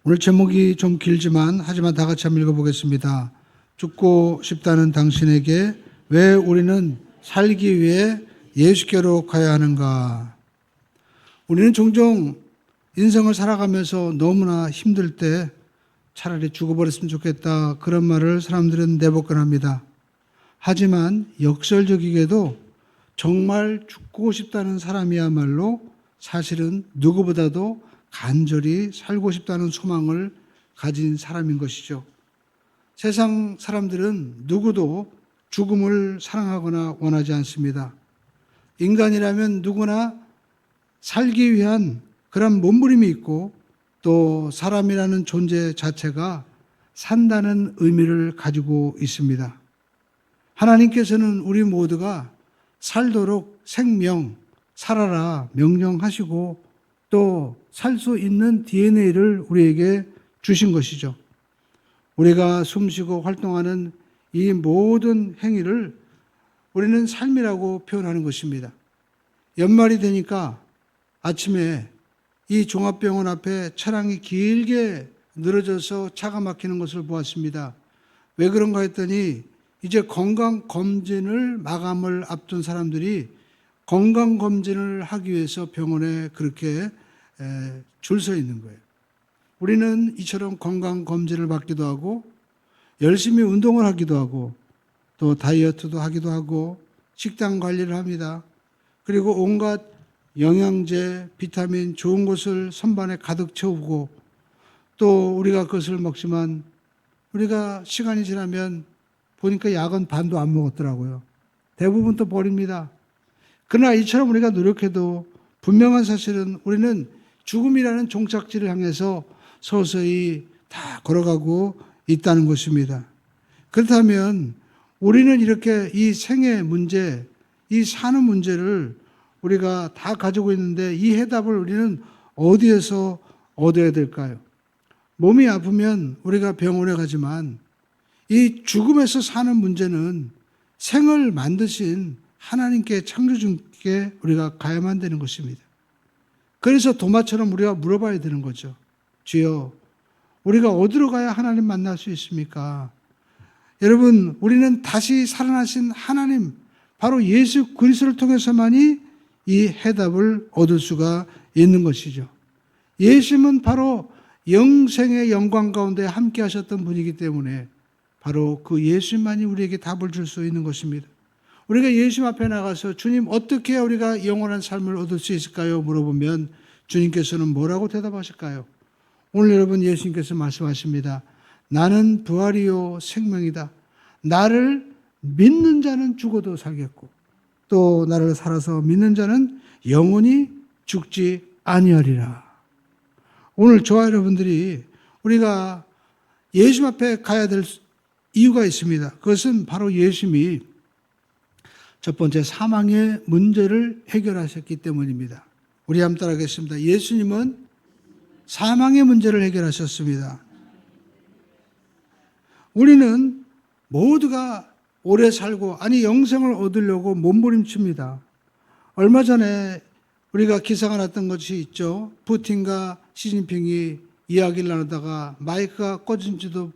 오늘 제목이 좀 길지만 하지만 다 같이 한번 읽어보겠습니다. 죽고 싶다는 당신에게 왜 우리는 살기 위해 예수께로 가야 하는가? 우리는 종종 인생을 살아가면서 너무나 힘들 때 차라리 죽어버렸으면 좋겠다, 그런 말을 사람들은 내뱉곤 합니다. 하지만 역설적이게도 정말 죽고 싶다는 사람이야말로 사실은 누구보다도 간절히 살고 싶다는 소망을 가진 사람인 것이죠. 세상 사람들은 누구도 죽음을 사랑하거나 원하지 않습니다. 인간이라면 누구나 살기 위한 그런 몸부림이 있고, 또 사람이라는 존재 자체가 산다는 의미를 가지고 있습니다. 하나님께서는 우리 모두가 살도록 생명, 살아라 명령하시고 또 살 수 있는 DNA를 우리에게 주신 것이죠. 우리가 숨쉬고 활동하는 이 모든 행위를 우리는 삶이라고 표현하는 것입니다. 연말이 되니까 아침에 이 종합병원 앞에 차량이 길게 늘어져서 차가 막히는 것을 보았습니다. 왜 그런가 했더니 이제 건강검진을 마감을 앞둔 사람들이 건강검진을 하기 위해서 병원에 그렇게 줄 서 있는 거예요. 우리는 이처럼 건강검진을 받기도 하고 열심히 운동을 하기도 하고 또 다이어트도 하기도 하고 식단 관리를 합니다. 그리고 온갖 영양제, 비타민, 좋은 것을 선반에 가득 채우고 또 우리가 그것을 먹지만 우리가 시간이 지나면 보니까 약은 반도 안 먹었더라고요. 대부분 또 버립니다. 그러나 이처럼 우리가 노력해도 분명한 사실은 우리는 죽음이라는 종착지를 향해서 서서히 다 걸어가고 있다는 것입니다. 그렇다면 우리는 이렇게 이 생의 문제, 이 사는 문제를 우리가 다 가지고 있는데 이 해답을 우리는 어디에서 얻어야 될까요? 몸이 아프면 우리가 병원에 가지만 이 죽음에서 사는 문제는 생을 만드신 하나님께, 창조주께 우리가 가야만 되는 것입니다. 그래서 도마처럼 우리가 물어봐야 되는 거죠. 주여, 우리가 어디로 가야 하나님 만날 수 있습니까? 여러분, 우리는 다시 살아나신 하나님, 바로 예수 그리스도를 통해서만이 이 해답을 얻을 수가 있는 것이죠. 예수님은 바로 영생의 영광 가운데 함께 하셨던 분이기 때문에 바로 그 예수님만이 우리에게 답을 줄 수 있는 것입니다. 우리가 예수님 앞에 나가서 주님, 어떻게 해야 우리가 영원한 삶을 얻을 수 있을까요? 물어보면 주님께서는 뭐라고 대답하실까요? 오늘 여러분, 예수님께서 말씀하십니다. 나는 부활이요 생명이다. 나를 믿는 자는 죽어도 살겠고 또 나를 살아서 믿는 자는 영원히 죽지 아니하리라. 오늘 저와 여러분들이 우리가 예수님 앞에 가야 될 이유가 있습니다. 그것은 바로 예수님이 첫 번째 사망의 문제를 해결하셨기 때문입니다. 우리 한번 따라하겠습니다. 예수님은 사망의 문제를 해결하셨습니다. 우리는 모두가 오래 살고 영생을 얻으려고 몸부림칩니다. 얼마 전에 우리가 기사가 났던 것이 있죠. 푸틴과 시진핑이 이야기를 나누다가 마이크가 꺼진지도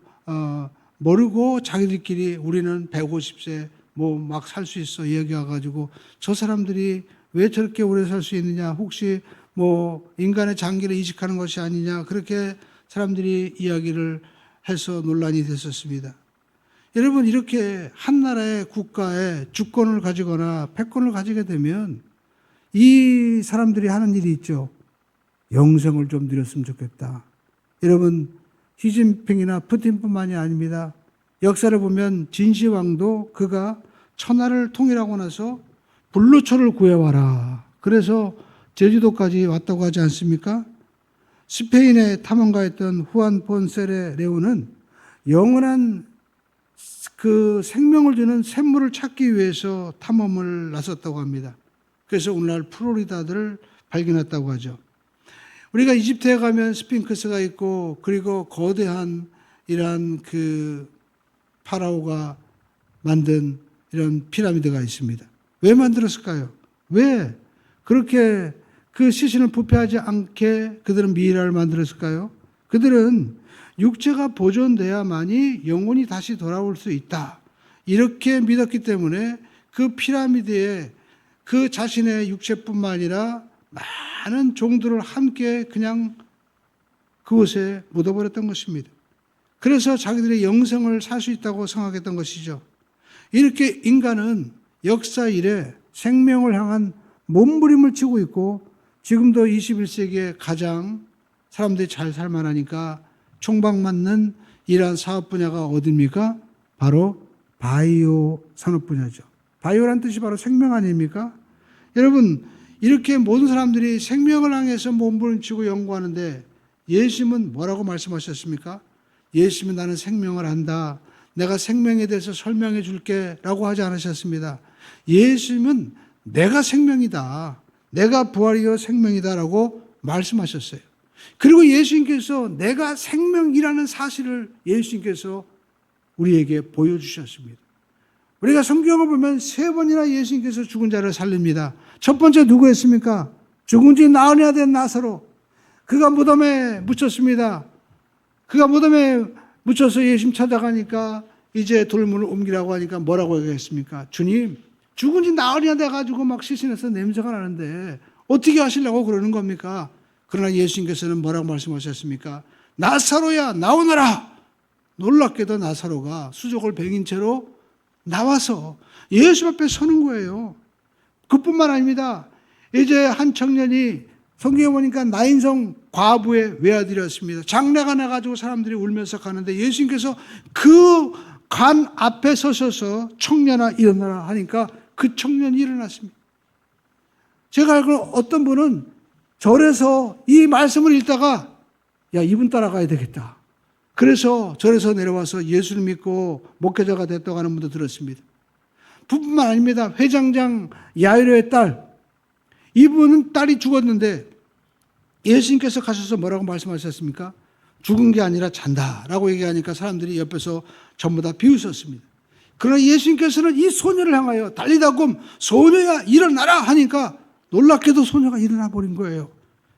모르고 자기들끼리 우리는 150세 막 살 수 있어 이야기해가지고 저 사람들이 왜 저렇게 오래 살 수 있느냐, 혹시 인간의 장기를 이식하는 것이 아니냐, 그렇게 사람들이 이야기를 해서 논란이 됐었습니다. 여러분, 이렇게 한 나라의 국가의 주권을 가지거나 패권을 가지게 되면 이 사람들이 하는 일이 있죠. 영생을 좀 누렸으면 좋겠다. 여러분, 시진핑이나 푸틴뿐만이 아닙니다. 역사를 보면 진시황도 그가 천하를 통일하고 나서 불로초를 구해와라. 그래서 제주도까지 왔다고 하지 않습니까? 스페인에 탐험가였던 후안 폰세레 레오는 영원한 그 생명을 주는 샘물을 찾기 위해서 탐험을 나섰다고 합니다. 그래서 오늘날 플로리다를 발견했다고 하죠. 우리가 이집트에 가면 스핑크스가 있고 그리고 거대한 이런 그 파라오가 만든 이런 피라미드가 있습니다. 왜 만들었을까요? 왜 그렇게 그 시신을 부패하지 않게 그들은 미이라를 만들었을까요? 그들은 육체가 보존돼야만이 영혼이 다시 돌아올 수 있다. 이렇게 믿었기 때문에 그 피라미드에 그 자신의 육체뿐만 아니라 많은 종들을 함께 그냥 그곳에 묻어버렸던 것입니다. 그래서 자기들의 영생을 살 수 있다고 생각했던 것이죠. 이렇게 인간은 역사 이래 생명을 향한 몸부림을 치고 있고 지금도 21세기에 가장 사람들이 잘 살만하니까 총박맞는 이러한 사업 분야가 어디입니까? 바로 바이오 산업 분야죠. 바이오란 뜻이 바로 생명 아닙니까? 여러분, 이렇게 모든 사람들이 생명을 향해서 몸부림치고 연구하는데 예수님은 뭐라고 말씀하셨습니까? 예수님은 나는 생명을 한다. 내가 생명에 대해서 설명해 줄게 라고 하지 않으셨습니다. 예수님은 내가 생명이다. 내가 부활이요 생명이다 라고 말씀하셨어요. 그리고 예수님께서 내가 생명이라는 사실을 예수님께서 우리에게 보여주셨습니다. 우리가 성경을 보면 3번이나 예수님께서 죽은 자를 살립니다. 첫 번째 누구였습니까? 죽은 지 나흘이나 된 나사로. 그가 무덤에 묻혔습니다. 그가 무덤에 묻혀서 예수님 찾아가니까 이제 돌문을 옮기라고 하니까 뭐라고 얘기했습니까? 주님, 죽은 지 나흘이나 돼가지고 막 시신에서 냄새가 나는데 어떻게 하시려고 그러는 겁니까? 그러나 예수님께서는 뭐라고 말씀하셨습니까? 나사로야 나오너라. 놀랍게도 나사로가 수족을 베긴 채로 나와서 예수 앞에 서는 거예요. 그뿐만 아닙니다. 이제 한 청년이 성경에 보니까 나인성 과부의 외아들이었습니다. 장례가 나가지고 사람들이 울면서 가는데 예수님께서 그 관 앞에 서셔서 청년아 일어나라 하니까 그 청년이 일어났습니다. 제가 알기로 어떤 분은 절에서 이 말씀을 읽다가 야, 이분 따라가야 되겠다. 그래서 절에서 내려와서 예수를 믿고 목회자가 됐다고 하는 분도 들었습니다. 뿐만 아닙니다. 회장장 야이로의 딸, 이분은 딸이 죽었는데 예수님께서 가셔서 뭐라고 말씀하셨습니까? 죽은 게 아니라 잔다라고 얘기하니까 사람들이 옆에서 전부 다 비웃었습니다. 그러나 예수님께서는 이 소녀를 향하여 달리다곰 소녀야 일어나라 하니까 놀랍게도 소녀가 일어나 버린 거예요.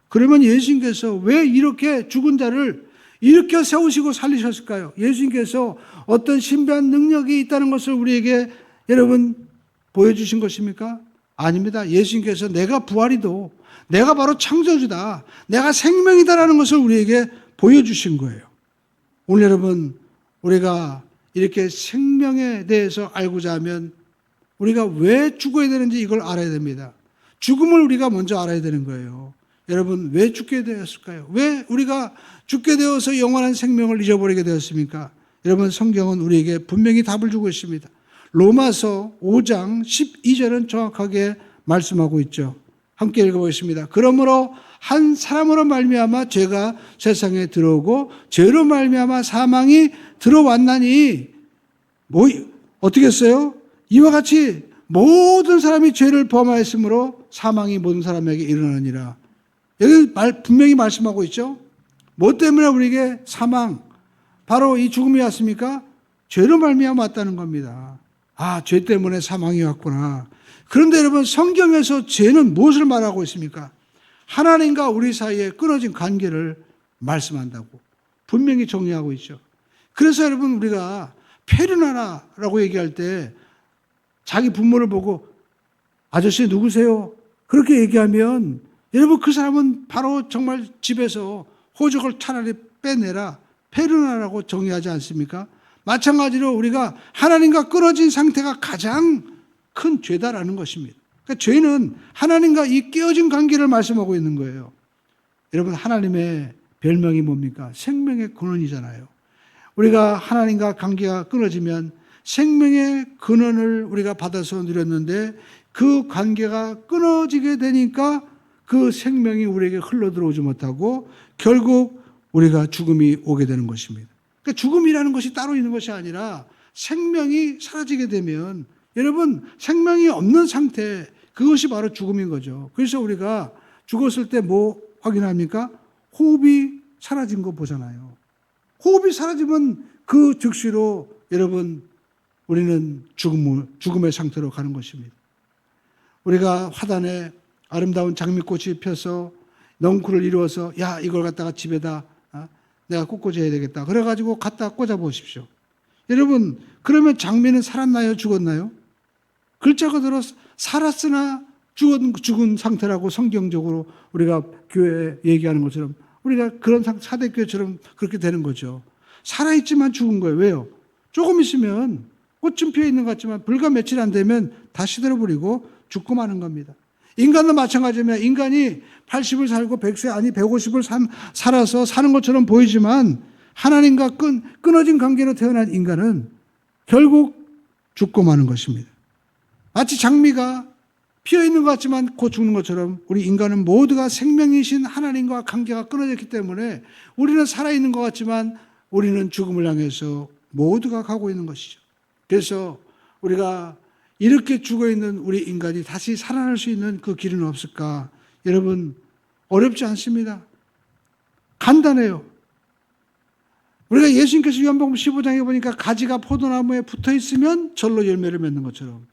그러면 예수님께서 왜 이렇게 죽은 자를 일으켜 세우시고 살리셨을까요? 예수님께서 어떤 신비한 능력이 있다는 것을 우리에게 여러분 보여주신 것입니까? 아닙니다. 예수님께서 내가 부활이도 내가 바로 창조주다. 내가 생명이다라는 것을 우리에게 보여주신 거예요. 오늘 여러분 우리가 이렇게 생명에 대해서 알고자 하면 우리가 왜 죽어야 되는지 이걸 알아야 됩니다. 죽음을 우리가 먼저 알아야 되는 거예요. 여러분 왜 죽게 되었을까요? 왜 우리가 죽게 되어서 영원한 생명을 잊어버리게 되었습니까? 여러분 성경은 우리에게 분명히 답을 주고 있습니다. 로마서 5장 12절은 정확하게 말씀하고 있죠. 함께 읽어보겠습니다. 그러므로 한 사람으로 말미암아 죄가 세상에 들어오고 죄로 말미암아 사망이 들어왔나니 어떻게 했어요? 이와 같이 모든 사람이 죄를 범하였으므로 사망이 모든 사람에게 일어나니라. 여기 분명히 말씀하고 있죠. 뭐 때문에 우리에게 사망, 바로 이 죽음이 왔습니까? 죄로 말미암아 왔다는 겁니다. 아, 죄 때문에 사망이 왔구나. 그런데 여러분 성경에서 죄는 무엇을 말하고 있습니까? 하나님과 우리 사이에 끊어진 관계를 말씀한다고 분명히 정리하고 있죠. 그래서 여러분 우리가 페르나라라고 얘기할 때 자기 부모를 보고 아저씨 누구세요? 그렇게 얘기하면 여러분 그 사람은 바로 정말 집에서 호적을 차라리 빼내라 페르나라고 정의하지 않습니까? 마찬가지로 우리가 하나님과 끊어진 상태가 가장 큰 죄다라는 것입니다. 그러니까 죄는 하나님과 이 깨어진 관계를 말씀하고 있는 거예요. 여러분 하나님의 별명이 뭡니까? 생명의 근원이잖아요. 우리가 하나님과 관계가 끊어지면 생명의 근원을 우리가 받아서 누렸는데 그 관계가 끊어지게 되니까 그 생명이 우리에게 흘러들어오지 못하고 결국 우리가 죽음이 오게 되는 것입니다. 그러니까 죽음이라는 것이 따로 있는 것이 아니라 생명이 사라지게 되면 여러분 생명이 없는 상태 그것이 바로 죽음인 거죠. 그래서 우리가 죽었을 때 뭐 확인합니까? 호흡이 사라진 거 보잖아요. 호흡이 사라지면 그 즉시로 여러분 우리는 죽음의 상태로 가는 것입니다. 우리가 화단에 아름다운 장미꽃이 펴서 넝쿨을 이루어서 야 이걸 갖다가 집에다 내가 꽂아야 되겠다. 그래가지고 갖다 꽂아 보십시오. 여러분, 그러면 장미는 살았나요? 죽었나요? 글자 그대로 살았으나 죽은 상태라고 성경적으로 우리가 교회에 얘기하는 것처럼 우리가 그런 사대교회처럼 그렇게 되는 거죠. 살아있지만 죽은 거예요. 왜요? 조금 있으면 꽃 좀 피어 있는 것 같지만 불과 며칠 안 되면 다 시들어버리고 죽고 마는 겁니다. 인간도 마찬가지입니다. 인간이 80을 살고 100세 아니 150을 살아서 사는 것처럼 보이지만 하나님과 끊어진 관계로 태어난 인간은 결국 죽고 마는 것입니다. 마치 장미가 피어 있는 것 같지만 곧 죽는 것처럼 우리 인간은 모두가 생명이신 하나님과 관계가 끊어졌기 때문에 우리는 살아있는 것 같지만 우리는 죽음을 향해서 모두가 가고 있는 것이죠. 그래서 우리가 이렇게 죽어있는 우리 인간이 다시 살아날 수 있는 그 길은 없을까? 여러분, 어렵지 않습니다. 간단해요. 우리가 예수님께서 요한복음 15장에 보니까 가지가 포도나무에 붙어 있으면 절로 열매를 맺는 것처럼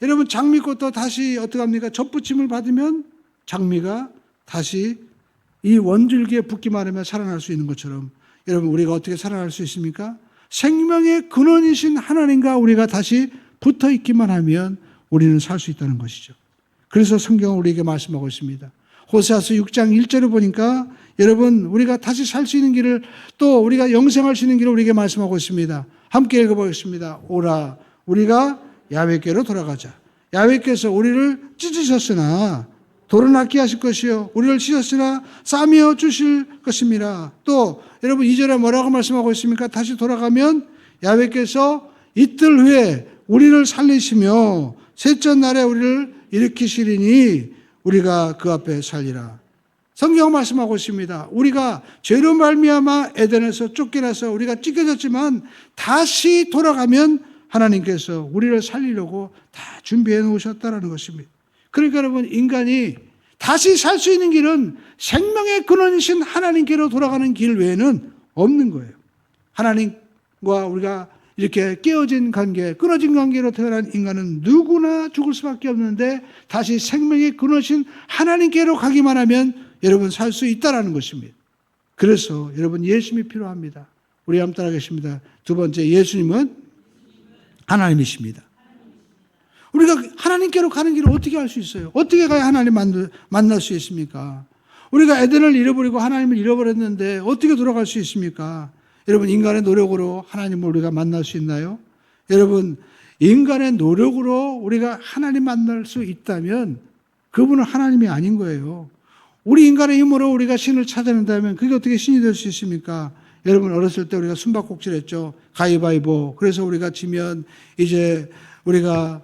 여러분 장미꽃도 다시 어떻게 합니까? 젖붙임을 받으면 장미가 다시 이 원줄기에 붙기만 하면 살아날 수 있는 것처럼 여러분 우리가 어떻게 살아날 수 있습니까? 생명의 근원이신 하나님과 우리가 다시 붙어 있기만 하면 우리는 살 수 있다는 것이죠. 그래서 성경은 우리에게 말씀하고 있습니다. 호세아서 6장 1절을 보니까 여러분 우리가 다시 살 수 있는 길을 또 우리가 영생할 수 있는 길을 우리에게 말씀하고 있습니다. 함께 읽어보겠습니다. 오라 우리가 야훼께로 돌아가자. 야훼께서 우리를 찢으셨으나 돌을 낫게 하실 것이요 우리를 찢었으나 싸매어 주실 것입니다. 또 여러분 2절에 뭐라고 말씀하고 있습니까? 다시 돌아가면 야훼께서 이틀 후에 우리를 살리시며 셋째 날에 우리를 일으키시리니 우리가 그 앞에 살리라. 성경 말씀하고 있습니다. 우리가 죄로 말미암아 에덴에서 쫓겨나서 우리가 찢겨졌지만 다시 돌아가면 하나님께서 우리를 살리려고 다 준비해 놓으셨다는 것입니다. 그러니까 여러분 인간이 다시 살 수 있는 길은 생명의 근원이신 하나님께로 돌아가는 길 외에는 없는 거예요. 하나님과 우리가 이렇게 깨어진 관계, 끊어진 관계로 태어난 인간은 누구나 죽을 수밖에 없는데 다시 생명의 근원이신 하나님께로 가기만 하면 여러분 살 수 있다는 것입니다. 그래서 여러분 예수님이 필요합니다. 우리 한번 따라하겠습니다. 두 번째, 예수님은 하나님이십니다. 우리가 하나님께로 가는 길을 어떻게 할 수 있어요? 어떻게 가야 하나님 만날 수 있습니까? 우리가 에덴을 잃어버리고 하나님을 잃어버렸는데 어떻게 돌아갈 수 있습니까? 여러분 인간의 노력으로 하나님을 우리가 만날 수 있나요? 여러분 인간의 노력으로 우리가 하나님 만날 수 있다면 그분은 하나님이 아닌 거예요. 우리 인간의 힘으로 우리가 신을 찾아낸다면 그게 어떻게 신이 될 수 있습니까? 여러분 어렸을 때 우리가 숨바꼭질했죠. 가위바위보. 그래서 우리가 지면 이제 우리가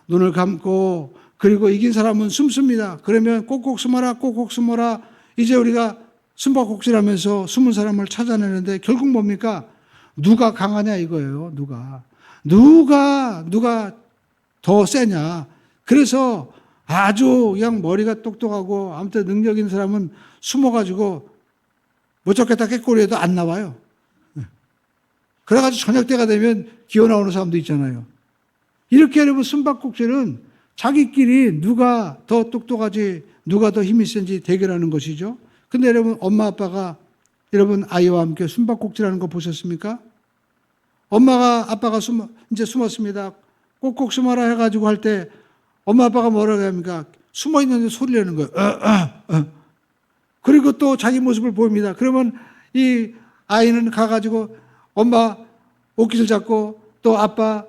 눈을 감고 그리고 이긴 사람은 숨습니다. 그러면 꼭꼭 숨어라 꼭꼭 숨어라. 이제 우리가 숨바꼭질하면서 숨은 사람을 찾아내는데 결국 뭡니까? 누가 강하냐 이거예요. 누가 더 세냐. 그래서 아주 그냥 머리가 똑똑하고 아무튼 능력 있는 사람은 숨어가지고 못 잡겠다 깨꼬리해도 안 나와요. 그래가지고 저녁 때가 되면 기어 나오는 사람도 있잖아요. 이렇게 여러분 숨바꼭질은 자기끼리 누가 더 똑똑하지 누가 더 힘이 센지 대결하는 것이죠. 근데 여러분 엄마 아빠가 여러분 아이와 함께 숨바꼭질하는 거 보셨습니까? 아빠가 이제 숨었습니다. 꼭꼭 숨어라 해가지고 할 때 엄마 아빠가 뭐라고 합니까? 숨어 있는데 소리 내는 거예요. 그리고 또 자기 모습을 보입니다. 그러면 이 아이는 가가지고 엄마 옷깃을 잡고 또 아빠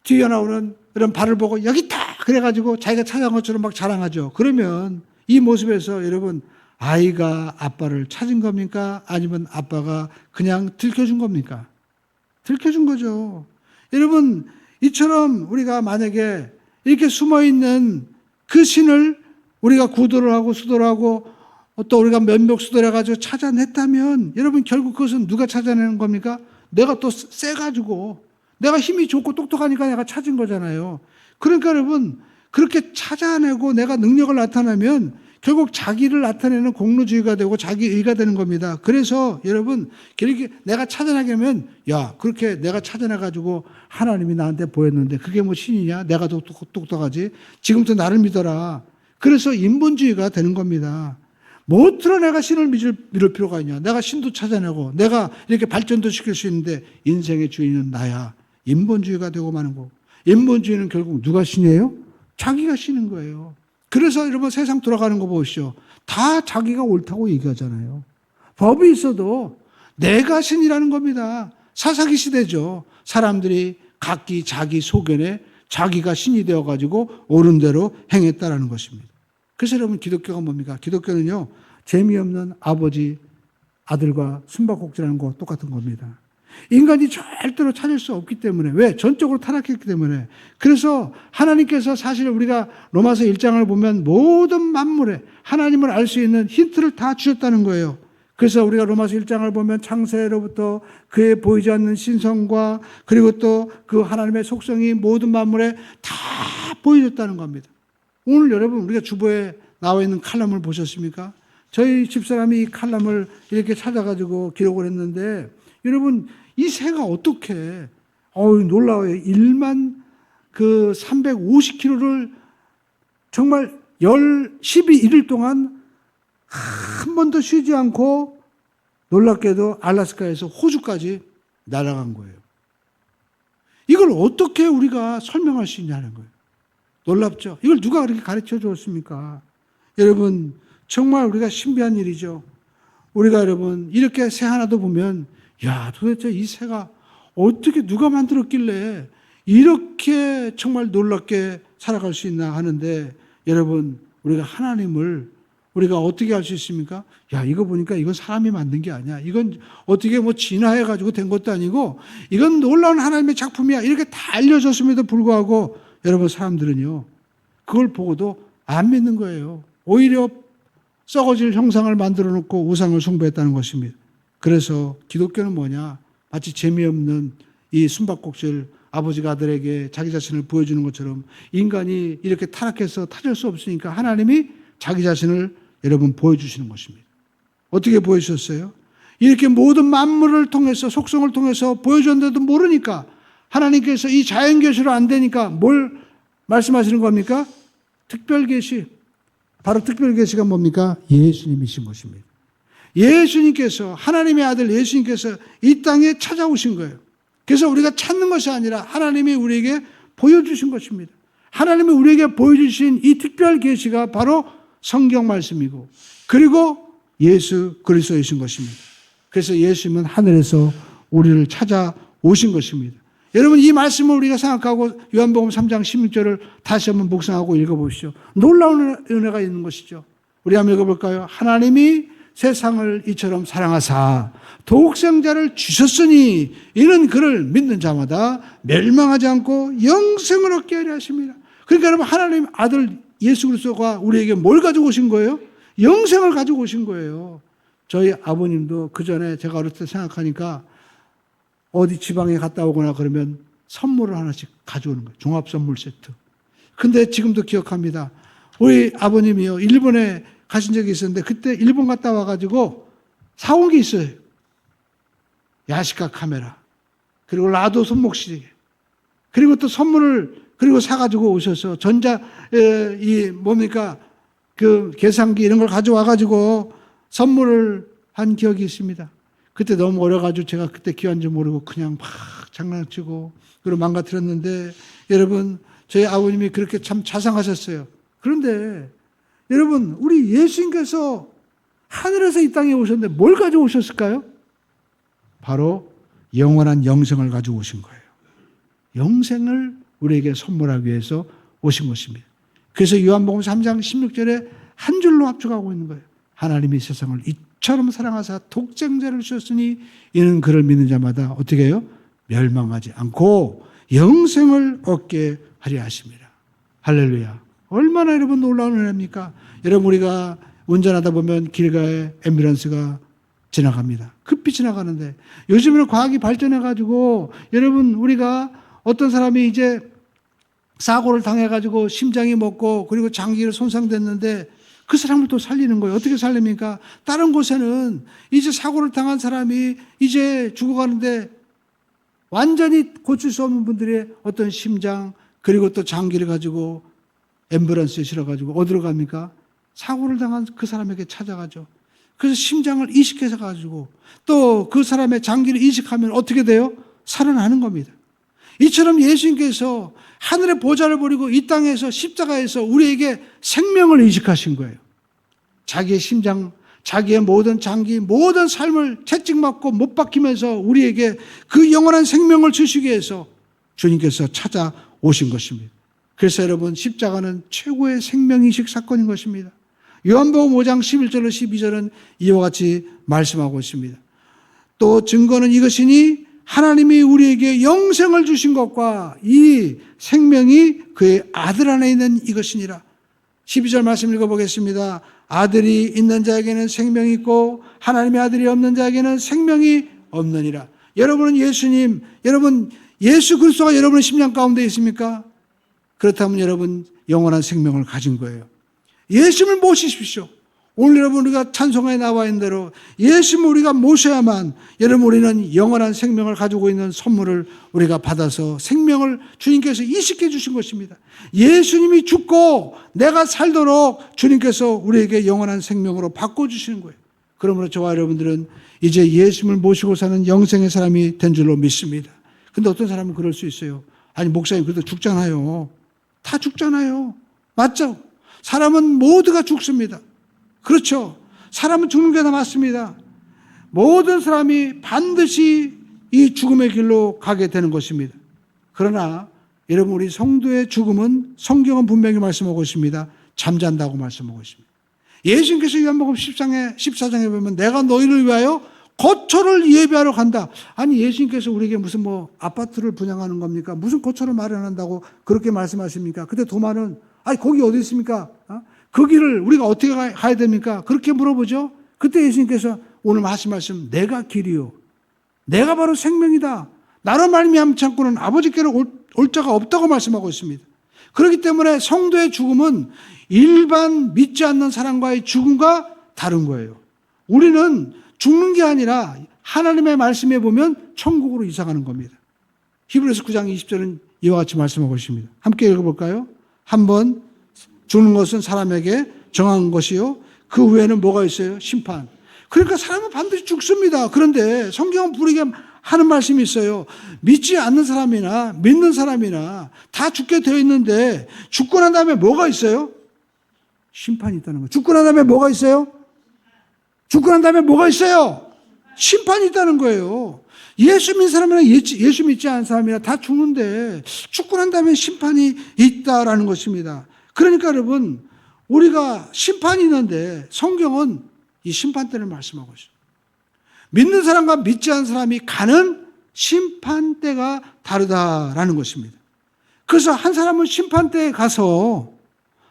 뒤에 나오는 그런 발을 보고 여기 있다! 그래가지고 자기가 찾아간 것처럼 막 자랑하죠. 그러면 이 모습에서 여러분 아이가 아빠를 찾은 겁니까? 아니면 아빠가 그냥 들켜준 겁니까? 들켜준 거죠. 여러분 이처럼 우리가 만약에 이렇게 숨어있는 그 신을 우리가 구도를 하고 수도를 하고 또 우리가 면목수도를 해가지고 찾아냈다면 여러분 결국 그것은 누가 찾아내는 겁니까? 내가 또 세가지고 내가 힘이 좋고 똑똑하니까 내가 찾은 거잖아요. 그러니까 여러분 그렇게 찾아내고 내가 능력을 나타내면 결국 자기를 나타내는 공로주의가 되고 자기의가 되는 겁니다. 그래서 여러분 그렇게 내가 찾아내게 하면 야 그렇게 내가 찾아내가지고 하나님이 나한테 보였는데 그게 뭐 신이냐? 내가 더 똑똑하지? 지금부터 나를 믿어라. 그래서 인본주의가 되는 겁니다. 무엇으로 내가 신을 믿을 필요가 있냐. 내가 신도 찾아내고 내가 이렇게 발전도 시킬 수 있는데 인생의 주인은 나야. 인본주의가 되고 마는 거고. 인본주의는 결국 누가 신이에요? 자기가 신인 거예요. 그래서 여러분 세상 돌아가는 거 보시죠. 다 자기가 옳다고 얘기하잖아요. 법이 있어도 내가 신이라는 겁니다. 사사기 시대죠. 사람들이 각기 자기 소견에 자기가 신이 되어가지고 옳은 대로 행했다라는 것입니다. 그래서 여러분 기독교가 뭡니까? 기독교는요, 재미없는 아버지, 아들과 숨바꼭질하는 거 똑같은 겁니다. 인간이 절대로 찾을 수 없기 때문에. 왜? 전적으로 타락했기 때문에. 그래서 하나님께서 사실 우리가 로마서 1장을 보면 모든 만물에 하나님을 알 수 있는 힌트를 다 주셨다는 거예요. 그래서 우리가 로마서 1장을 보면 창세로부터 그의 보이지 않는 신성과 그리고 또 그 하나님의 속성이 모든 만물에 다 보여줬다는 겁니다. 오늘 여러분 우리가 주보에 나와 있는 칼럼을 보셨습니까? 저희 집사람이 이 칼럼을 이렇게 찾아가지고 기록을 했는데 여러분 이 새가 어떻게 놀라워요. 1만 350km를 정말 12일 동안 한 번도 쉬지 않고 놀랍게도 알래스카에서 호주까지 날아간 거예요. 이걸 어떻게 우리가 설명할 수 있냐는 거예요. 놀랍죠? 이걸 누가 그렇게 가르쳐 주었습니까? 여러분 정말 우리가 신비한 일이죠. 우리가 여러분 이렇게 새 하나도 보면 야 도대체 이 새가 어떻게 누가 만들었길래 이렇게 정말 놀랍게 살아갈 수 있나 하는데 여러분 우리가 하나님을 우리가 어떻게 알 수 있습니까? 야 이거 보니까 이건 사람이 만든 게 아니야. 이건 어떻게 진화해가지고 된 것도 아니고 이건 놀라운 하나님의 작품이야. 이렇게 다 알려졌음에도 불구하고 여러분 사람들은요 그걸 보고도 안 믿는 거예요. 오히려 썩어질 형상을 만들어 놓고 우상을 숭배했다는 것입니다. 그래서 기독교는 뭐냐? 마치 재미없는 이 숨바꼭질 아버지가 아들에게 자기 자신을 보여주는 것처럼 인간이 이렇게 타락해서 찾을 수 없으니까 하나님이 자기 자신을 여러분 보여주시는 것입니다. 어떻게 보여주셨어요? 이렇게 모든 만물을 통해서 속성을 통해서 보여줬는데도 모르니까 하나님께서 이 자연 계시로 안 되니까 뭘 말씀하시는 겁니까? 특별 계시. 바로 특별 계시가 뭡니까? 예수님이신 것입니다. 예수님께서 하나님의 아들 예수님께서 이 땅에 찾아오신 거예요. 그래서 우리가 찾는 것이 아니라 하나님이 우리에게 보여주신 것입니다. 하나님이 우리에게 보여주신 이 특별 계시가 바로 성경 말씀이고 그리고 예수 그리스도이신 것입니다. 그래서 예수님은 하늘에서 우리를 찾아오신 것입니다. 여러분 이 말씀을 우리가 생각하고 요한복음 3장 16절을 다시 한번 묵상하고 읽어보시죠. 놀라운 은혜가 있는 것이죠. 우리 한번 읽어볼까요? 하나님이 세상을 이처럼 사랑하사 독생자를 주셨으니 이는 그를 믿는 자마다 멸망하지 않고 영생을 얻게 하려 하십니다. 그러니까 여러분 하나님 아들 예수 그리스도가 우리에게 뭘 가지고 오신 거예요? 영생을 가지고 오신 거예요. 저희 아버님도 그 전에 제가 어렸을 때 생각하니까 어디 지방에 갔다 오거나 그러면 선물을 하나씩 가져오는 거예요. 종합 선물 세트. 근데 지금도 기억합니다. 우리 아버님이요 일본에 가신 적이 있었는데 그때 일본 갔다 와가지고 사온 게 있어요. 야시카 카메라 그리고 라도 손목시계 그리고 또 선물을 그리고 사가지고 오셔서 그 계산기 이런 걸 가져와가지고 선물을 한 기억이 있습니다. 그때 너무 어려가지고 제가 그때 귀한지 모르고 그냥 막 장난치고 그리고 망가뜨렸는데 여러분 저희 아버님이 그렇게 참 자상하셨어요. 그런데 여러분 우리 예수님께서 하늘에서 이 땅에 오셨는데 뭘 가지고 오셨을까요? 바로 영원한 영생을 가지고 오신 거예요. 영생을 우리에게 선물하기 위해서 오신 것입니다. 그래서 요한복음 3장 16절에 한 줄로 합쳐가고 있는 거예요. 하나님이 세상을 이처럼 사랑하사 독생자를 주셨으니 이는 그를 믿는 자마다 어떻게 해요? 멸망하지 않고 영생을 얻게 하려 하십니다. 할렐루야. 얼마나 여러분 놀라운 은혜입니까? 여러분 우리가 운전하다 보면 길가에 앰뷸런스가 지나갑니다. 급히 지나가는데 요즘에는 과학이 발전해가지고 여러분 우리가 어떤 사람이 이제 사고를 당해가지고 심장이 멎고 그리고 장기가 손상됐는데 그 사람을 또 살리는 거예요. 어떻게 살립니까? 다른 곳에는 이제 사고를 당한 사람이 이제 죽어가는데 완전히 고칠 수 없는 분들의 어떤 심장 그리고 또 장기를 가지고 앰뷸런스에 실어가지고 어디로 갑니까? 사고를 당한 그 사람에게 찾아가죠. 그래서 심장을 이식해서 가지고 또 그 사람의 장기를 이식하면 어떻게 돼요? 살아나는 겁니다. 이처럼 예수님께서 하늘의 보좌를 버리고 이 땅에서 십자가에서 우리에게 생명을 이식하신 거예요. 자기의 심장, 자기의 모든 장기, 모든 삶을 채찍맞고 못 박히면서 우리에게 그 영원한 생명을 주시기 위해서 주님께서 찾아오신 것입니다. 그래서 여러분, 십자가는 최고의 생명이식 사건인 것입니다. 요한복음 5장 11절로 12절은 이와 같이 말씀하고 있습니다. 또 증거는 이것이니 하나님이 우리에게 영생을 주신 것과 이 생명이 그의 아들 안에 있는 이것이니라. 12절 말씀 읽어보겠습니다. 아들이 있는 자에게는 생명이 있고 하나님의 아들이 없는 자에게는 생명이 없느니라. 여러분은 예수님, 여러분 예수 그리스도가 여러분의 심령 가운데 있습니까? 그렇다면 여러분 영원한 생명을 가진 거예요. 예수님을 모시십시오. 오늘 여러분 우리가 찬송에 나와 있는 대로 예수님을 우리가 모셔야만 여러분 우리는 영원한 생명을 가지고 있는 선물을 우리가 받아서 생명을 주님께서 이식해 주신 것입니다. 예수님이 죽고 내가 살도록 주님께서 우리에게 영원한 생명으로 바꿔주시는 거예요. 그러므로 저와 여러분들은 이제 예수님을 모시고 사는 영생의 사람이 된 줄로 믿습니다. 근데 어떤 사람은 그럴 수 있어요. 아니 목사님 그래도 죽잖아요. 다 죽잖아요. 맞죠? 사람은 모두가 죽습니다. 그렇죠. 사람은 죽는 게 다 맞습니다. 모든 사람이 반드시 이 죽음의 길로 가게 되는 것입니다. 그러나 여러분 우리 성도의 죽음은 성경은 분명히 말씀하고 있습니다. 잠잔다고 말씀하고 있습니다. 예수님께서 요한복음 14장에 보면 내가 너희를 위하여 거처를 예비하러 간다. 아니 예수님께서 우리에게 무슨 아파트를 분양하는 겁니까? 무슨 거처를 마련한다고 그렇게 말씀하십니까? 근데 도마는 아니 거기 어디 있습니까? 그 길을 우리가 어떻게 가야 됩니까? 그렇게 물어보죠. 그때 예수님께서 오늘 하신 말씀 내가 길이요 내가 바로 생명이다. 나로 말미암지 않고는 아버지께로 올 자가 없다고 말씀하고 있습니다. 그렇기 때문에 성도의 죽음은 일반 믿지 않는 사람과의 죽음과 다른 거예요. 우리는 죽는 게 아니라 하나님의 말씀에 보면 천국으로 이사가는 겁니다. 히브리서 9장 20절은 이와 같이 말씀하고 있습니다. 함께 읽어볼까요? 한번 죽는 것은 사람에게 정한 것이요 그 후에는 뭐가 있어요? 심판. 그러니까 사람은 반드시 죽습니다. 그런데 성경은 부르게 하는 말씀이 있어요. 믿지 않는 사람이나 믿는 사람이나 다 죽게 되어 있는데 죽고 난 다음에 뭐가 있어요? 심판이 있다는 거예요. 죽고 난 다음에 뭐가 있어요? 죽고 난 다음에 뭐가 있어요? 심판이 있다는 거예요. 예수 믿는 사람이나 예수 믿지 않는 사람이나 다 죽는데 죽고 난 다음에 심판이 있다라는 것입니다. 그러니까 여러분 우리가 심판이 있는데 성경은 이 심판대를 말씀하고 있어요. 믿는 사람과 믿지 않는 사람이 가는 심판대가 다르다라는 것입니다. 그래서 한 사람은 심판대에 가서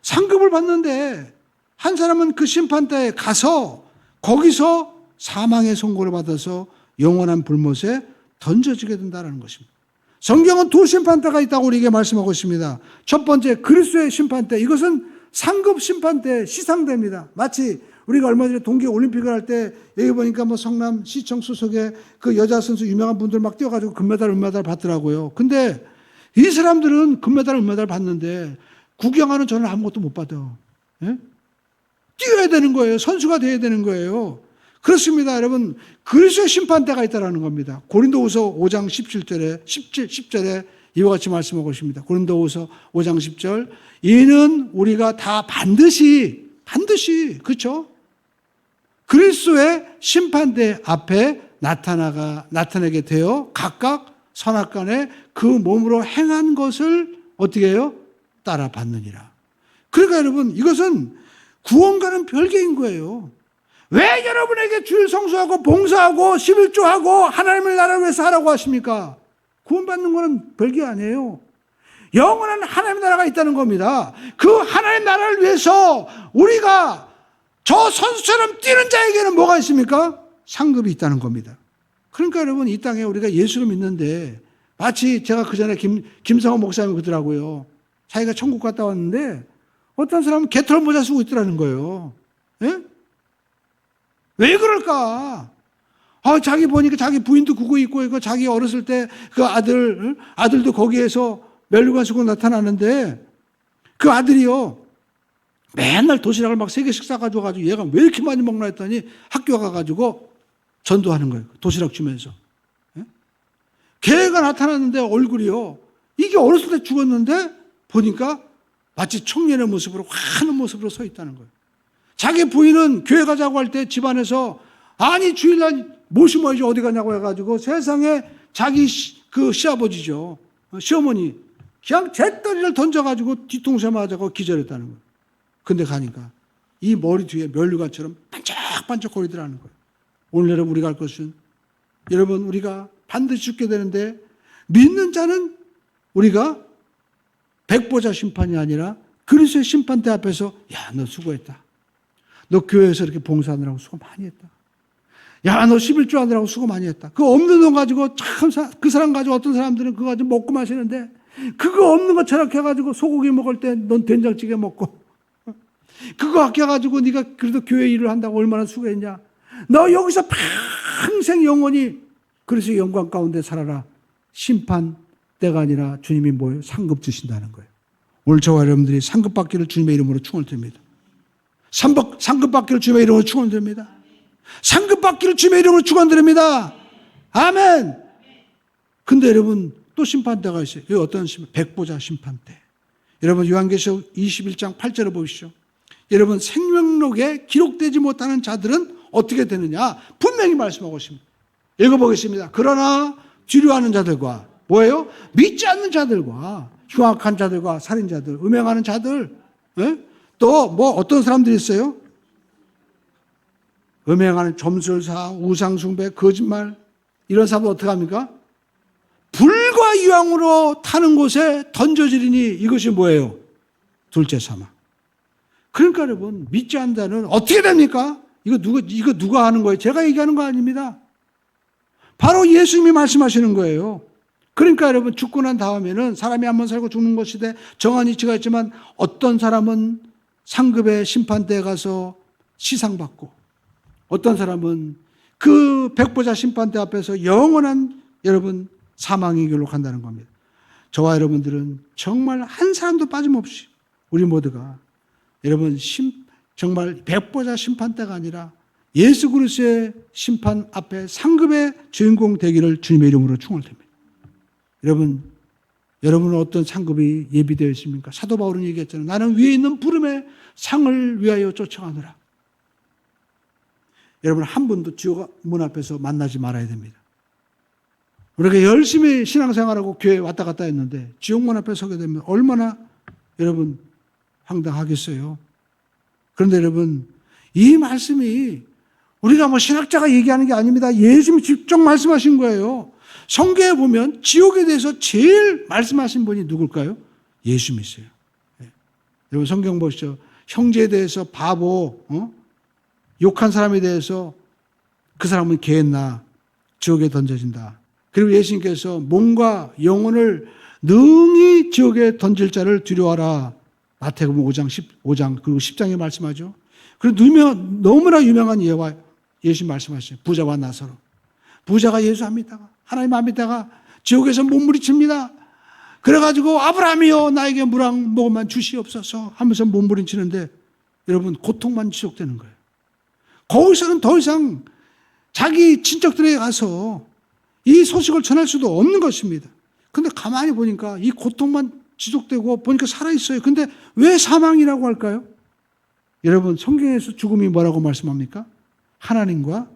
상급을 받는데 한 사람은 그 심판대에 가서 거기서 사망의 선고를 받아서 영원한 불못에 던져지게 된다는 것입니다. 성경은 두 심판대가 있다고 우리에게 말씀하고 있습니다. 첫 번째 그리스도의 심판대, 이것은 상급 심판대, 시상대입니다. 마치 우리가 얼마 전에 동계올림픽을 할 때 여기 보니까 성남시청 소속의 그 여자 선수 유명한 분들 막 뛰어가지고 금메달, 은메달 받더라고요. 근데 이 사람들은 금메달, 은메달 받는데 구경하는 저는 아무것도 못 받아. 예? 뛰어야 되는 거예요. 선수가 되어야 되는 거예요. 그렇습니다. 여러분, 그리스도의 심판대가 있다는 겁니다. 고린도후서 5장 10절에 이와 같이 말씀하고 있습니다. 고린도후서 5장 10절. 이는 우리가 다 반드시 그렇죠? 그리스도의 심판대 앞에 나타나게 되어 각각 선악간에 그 몸으로 행한 것을 어떻게 해요? 따라 받느니라. 그러니까 여러분, 이것은 구원과는 별개인 거예요. 왜 여러분에게 주일 성수하고 봉사하고 11조하고 하나님의 나라를 위해서 하라고 하십니까? 구원받는 것은 별개 아니에요. 영원한 하나님의 나라가 있다는 겁니다. 그 하나님의 나라를 위해서 우리가 저 선수처럼 뛰는 자에게는 뭐가 있습니까? 상급이 있다는 겁니다. 그러니까 여러분 이 땅에 우리가 예수를 믿는데 마치 제가 그 전에 김성호 목사님이 그러더라고요. 자기가 천국 갔다 왔는데 어떤 사람은 개털 모자 쓰고 있더라는 거예요. 예? 왜 그럴까? 자기 보니까 자기 부인도 그거 입고 있고 자기 어렸을 때 그 아들도 거기에서 멸류관 쓰고 나타나는데 그 아들이요. 맨날 도시락을 막 3개씩 싸가지고 얘가 왜 이렇게 많이 먹나 했더니 학교 가가지고 전도하는 거예요. 도시락 주면서. 걔가 나타났는데 얼굴이요. 이게 어렸을 때 죽었는데 보니까 마치 청년의 모습으로 환한 모습으로 서 있다는 거예요. 자기 부인은 교회 가자고 할 때 집안에서 아니 주일날 모시모야지 어디 가냐고 해가지고 세상에 자기 그 시아버지죠. 시어머니 그냥 잿더리를 던져가지고 뒤통수에 맞아서 기절했다는 거예요. 근데 가니까 이 머리 뒤에 면류관처럼 반짝반짝 거리더라는 거예요. 오늘 여러분 우리가 할 것은 여러분 우리가 반드시 죽게 되는데 믿는 자는 우리가 백보자 심판이 아니라 그리스도의 심판대 앞에서 야, 너 수고했다. 너 교회에서 이렇게 봉사하느라고 수고 많이 했다. 야, 너 11조 하느라고 수고 많이 했다. 그 없는 돈 가지고 참 그 사람 가지고 어떤 사람들은 그거 가지고 먹고 마시는데 그거 없는 거 철학해가지고 소고기 먹을 때 넌 된장찌개 먹고 그거 아껴가지고 네가 그래도 교회 일을 한다고 얼마나 수고했냐. 너 여기서 평생 영원히 그래서 영광 가운데 살아라. 심판 때가 아니라 주님이 뭐예요? 상급 주신다는 거예요. 오늘 저와 여러분들이 상급 받기를 주님의 이름으로 축원을 드립니다. 상급 받기를 주님의 이름으로 축원을 드립니다. 상급 받기를 주님의 이름으로 축원드립니다. 아멘. 근데 여러분 또 심판대가 있어요. 이 어떤 심판? 백보자 심판대. 여러분 요한계시록 21장 8절을 보십시오. 여러분 생명록에 기록되지 못하는 자들은 어떻게 되느냐? 분명히 말씀하고 있습니다. 읽어보겠습니다. 그러나 주류하는 자들과 뭐예요? 믿지 않는 자들과 흉악한 자들과 살인자들, 음행하는 자들, 또 뭐 어떤 사람들이 있어요? 음행하는 점술사, 우상숭배, 거짓말 이런 사람들 어떻게 합니까? 불과 유황으로 타는 곳에 던져지리니 이것이 뭐예요? 둘째 사망. 그러니까 여러분 믿지 않는 자는 어떻게 됩니까? 이거 누가 하는 거예요? 제가 얘기하는 거 아닙니다. 바로 예수님이 말씀하시는 거예요. 그러니까 여러분 죽고 난 다음에는 사람이 한 번 살고 죽는 것이되 정한 이치가 있지만 어떤 사람은 상급의 심판대에 가서 시상받고 어떤 사람은 그 백보자 심판대 앞에서 영원한 여러분 사망의 길로 간다는 겁니다. 저와 여러분들은 정말 한 사람도 빠짐없이 우리 모두가 여러분 정말 백보자 심판대가 아니라 예수 그리스도의 심판 앞에 상급의 주인공 되기를 주님의 이름으로 축원드립니다. 여러분은 어떤 상급이 예비되어 있습니까? 사도 바울은 얘기했잖아요. 나는 위에 있는 부름의 상을 위하여 쫓아가노라. 여러분 한 분도 지옥 문 앞에서 만나지 말아야 됩니다. 우리가 열심히 신앙생활하고 교회 왔다 갔다 했는데 지옥 문 앞에 서게 되면 얼마나 여러분 황당하겠어요. 그런데 여러분 이 말씀이 우리가 뭐 신학자가 얘기하는 게 아닙니다. 예수님이 직접 말씀하신 거예요. 성경에 보면 지옥에 대해서 제일 말씀하신 분이 누굴까요? 예수님이세요. 여러분 성경 보시죠. 형제에 대해서 바보, 욕한 사람에 대해서 그 사람은 개나 지옥에 던져진다. 그리고 예수님께서 몸과 영혼을 능히 지옥에 던질 자를 두려워하라. 마태복음 5장 그리고 10장에 말씀하죠. 그리고 너무나 유명한 예와 예수님 말씀하시죠. 부자와 나사로. 부자가 예수 안 믿다가 하나님 안 믿다가 지옥에서 몸부림칩니다. 그래가지고 아브라함이여 나에게 물 한 모금만 주시옵소서 하면서 몸부림치는데 여러분 고통만 지속되는 거예요. 거기서는 더 이상 자기 친척들에게 가서 이 소식을 전할 수도 없는 것입니다. 근데 가만히 보니까 이 고통만 지속되고 보니까 살아있어요. 근데 왜 사망이라고 할까요? 여러분 성경에서 죽음이 뭐라고 말씀합니까? 하나님과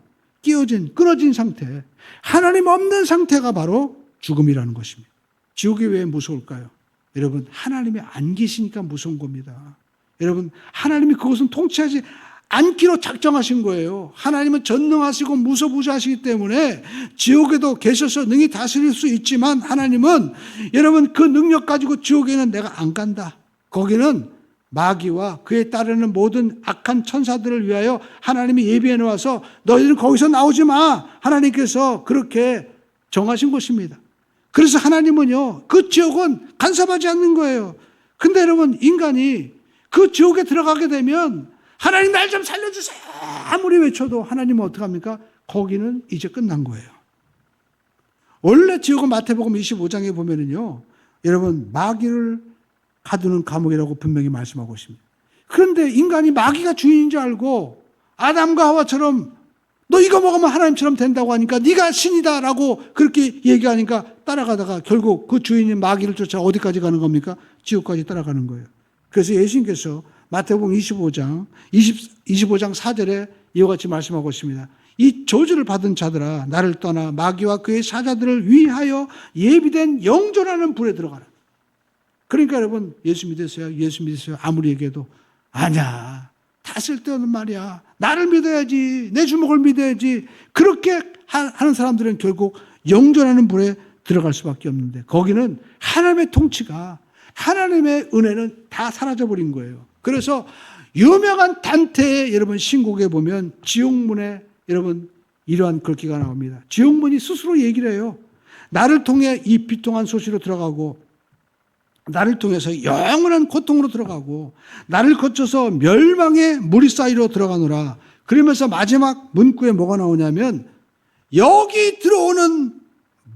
끊어진 상태, 하나님 없는 상태가 바로 죽음이라는 것입니다. 지옥이 왜 무서울까요? 여러분 하나님이 안 계시니까 무서운 겁니다. 여러분 하나님이 그것은 통치하지 않기로 작정하신 거예요. 하나님은 전능하시고 무소부지하시기 때문에 지옥에도 계셔서 능히 다스릴 수 있지만 하나님은 여러분 그 능력 가지고 지옥에는 내가 안 간다. 거기는 마귀와 그에 따르는 모든 악한 천사들을 위하여 하나님이 예비해 놓아서 너희들은 거기서 나오지 마. 하나님께서 그렇게 정하신 것입니다. 그래서 하나님은요 그 지옥은 간섭하지 않는 거예요. 근데 여러분 인간이 그 지옥에 들어가게 되면 하나님 날 좀 살려주세요 아무리 외쳐도 하나님은 어떡합니까? 거기는 이제 끝난 거예요. 원래 지옥은 마태복음 25장에 보면은요 여러분 마귀를 가두는 감옥이라고 분명히 말씀하고 있습니다. 그런데 인간이 마귀가 주인인 줄 알고 아담과 하와처럼 너 이거 먹으면 하나님처럼 된다고 하니까 네가 신이다라고 그렇게 얘기하니까 따라가다가 결국 그 주인인 마귀를 쫓아 어디까지 가는 겁니까? 지옥까지 따라가는 거예요. 그래서 예수님께서 마태복음 25장 4절에 이와 같이 말씀하고 있습니다. 이 저주를 받은 자들아 나를 떠나 마귀와 그의 사자들을 위하여 예비된 영존하는 불에 들어가라. 그러니까 여러분 예수 믿으세요. 예수 믿으세요. 아무리 얘기해도 아니야. 다 쓸데없는 말이야. 나를 믿어야지. 내 주먹을 믿어야지. 그렇게 하는 사람들은 결국 영존하는 불에 들어갈 수밖에 없는데 거기는 하나님의 통치가 하나님의 은혜는 다 사라져버린 거예요. 그래서 유명한 단테의 여러분 신곡에 보면 지옥문에 여러분 이러한 글귀가 나옵니다. 지옥문이 스스로 얘기를 해요. 나를 통해 이 비통한 소시로 들어가고 나를 통해서 영원한 고통으로 들어가고 나를 거쳐서 멸망의 무리 사이로 들어가노라. 그러면서 마지막 문구에 뭐가 나오냐면 여기 들어오는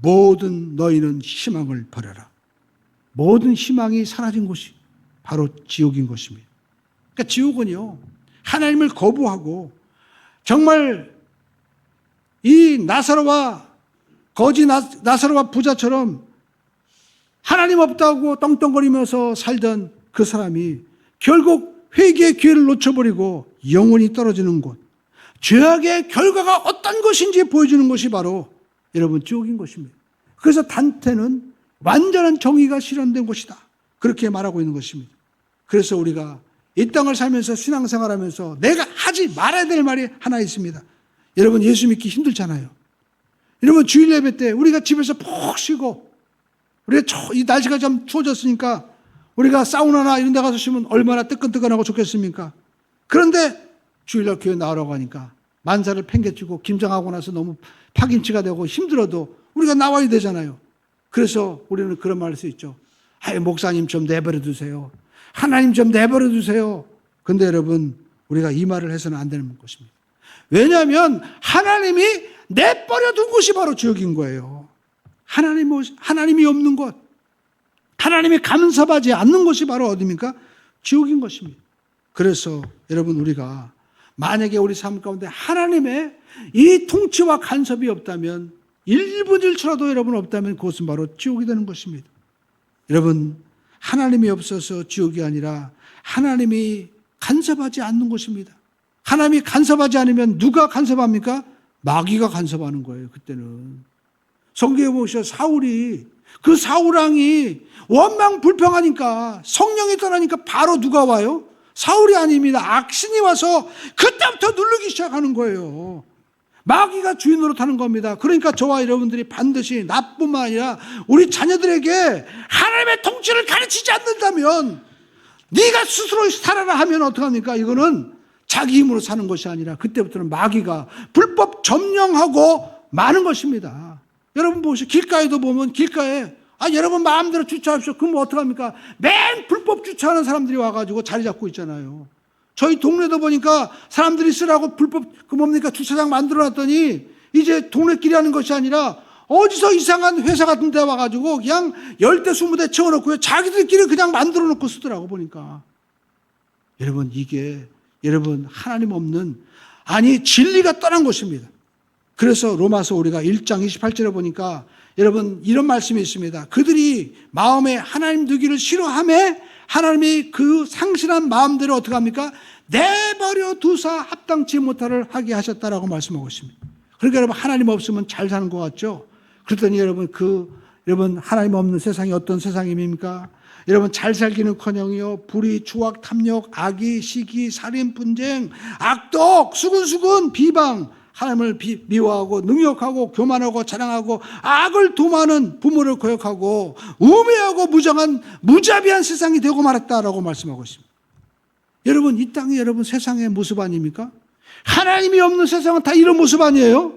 모든 너희는 희망을 버려라. 모든 희망이 사라진 곳이 바로 지옥인 것입니다. 그러니까 지옥은요 하나님을 거부하고 정말 이 나사로와 거지 나사로와 부자처럼 하나님 없다고 떵떵거리면서 살던 그 사람이 결국 회개의 기회를 놓쳐버리고 영원히 떨어지는 곳, 죄악의 결과가 어떤 것인지 보여주는 것이 바로 여러분 지옥인 것입니다. 그래서 단테는 완전한 정의가 실현된 곳이다. 그렇게 말하고 있는 것입니다. 그래서 우리가 이 땅을 살면서 신앙생활하면서 내가 하지 말아야 될 말이 하나 있습니다. 여러분 예수 믿기 힘들잖아요. 여러분 주일 예배 때 우리가 집에서 푹 쉬고 우리가 이 날씨가 좀 추워졌으니까 우리가 사우나나 이런 데 가서 쉬면 얼마나 뜨끈뜨끈하고 좋겠습니까? 그런데 주일날 교회 나오라고 하니까 만사를 팽개치고 김장하고 나서 너무 파김치가 되고 힘들어도 우리가 나와야 되잖아요. 그래서 우리는 그런 말을 할 수 있죠. 아유 목사님 좀 내버려 두세요. 하나님 좀 내버려 두세요. 근데 여러분 우리가 이 말을 해서는 안 되는 것입니다. 왜냐하면 하나님이 내버려 둔 곳이 바로 지옥인 거예요. 하나님이 없는 곳, 하나님이 간섭하지 않는 곳이 바로 어디입니까? 지옥인 것입니다. 그래서 여러분 우리가 만약에 우리 삶 가운데 하나님의 이 통치와 간섭이 없다면 1분 1초라도 여러분 없다면 그것은 바로 지옥이 되는 것입니다. 여러분 하나님이 없어서 지옥이 아니라 하나님이 간섭하지 않는 곳입니다. 하나님이 간섭하지 않으면 누가 간섭합니까? 마귀가 간섭하는 거예요. 그때는 성경에 보시면 사울이 그 사울왕이 원망 불평하니까 성령이 떠나니까 바로 누가 와요? 사울이 아닙니다. 악신이 와서 그때부터 누르기 시작하는 거예요. 마귀가 주인 노릇하는 겁니다. 그러니까 저와 여러분들이 반드시 나뿐만 아니라 우리 자녀들에게 하나님의 통치를 가르치지 않는다면 네가 스스로 살아라 하면 어떡합니까? 이거는 자기 힘으로 사는 것이 아니라 그때부터는 마귀가 불법 점령하고 마는 것입니다. 여러분 보시죠. 길가에도 보면 길가에 여러분 마음대로 주차하십시오. 그럼 어떡합니까? 맨 불법 주차하는 사람들이 와가지고 자리 잡고 있잖아요. 저희 동네도 보니까 사람들이 쓰라고 불법 주차장 만들어놨더니 이제 동네끼리 하는 것이 아니라 어디서 이상한 회사 같은 데 와가지고 그냥 10대 20대 채워놓고요. 자기들끼리 그냥 만들어놓고 쓰더라고 보니까. 여러분 이게 여러분 하나님 없는 진리가 떠난 것입니다. 그래서 로마서 우리가 1장 28절에 보니까 여러분 이런 말씀이 있습니다. 그들이 마음에 하나님 두기를 싫어하며 하나님이 그 상실한 마음대로 어떻게 합니까? 내버려 두사 합당치 못하를 하게 하셨다라고 말씀하고 있습니다. 그러니까 여러분 하나님 없으면 잘 사는 것 같죠? 그랬더니 여러분 하나님 없는 세상이 어떤 세상입니까? 여러분 잘 살기는커녕요 불의, 추악, 탐욕, 악의, 시기, 살인, 분쟁, 악독, 수근수근, 비방, 하나님을 미워하고 능욕하고 교만하고 자랑하고 악을 도모하는 부모를 거역하고 우매하고 무자비한 세상이 되고 말았다라고 말씀하고 있습니다. 여러분 이 땅이 여러분 세상의 모습 아닙니까? 하나님이 없는 세상은 다 이런 모습 아니에요?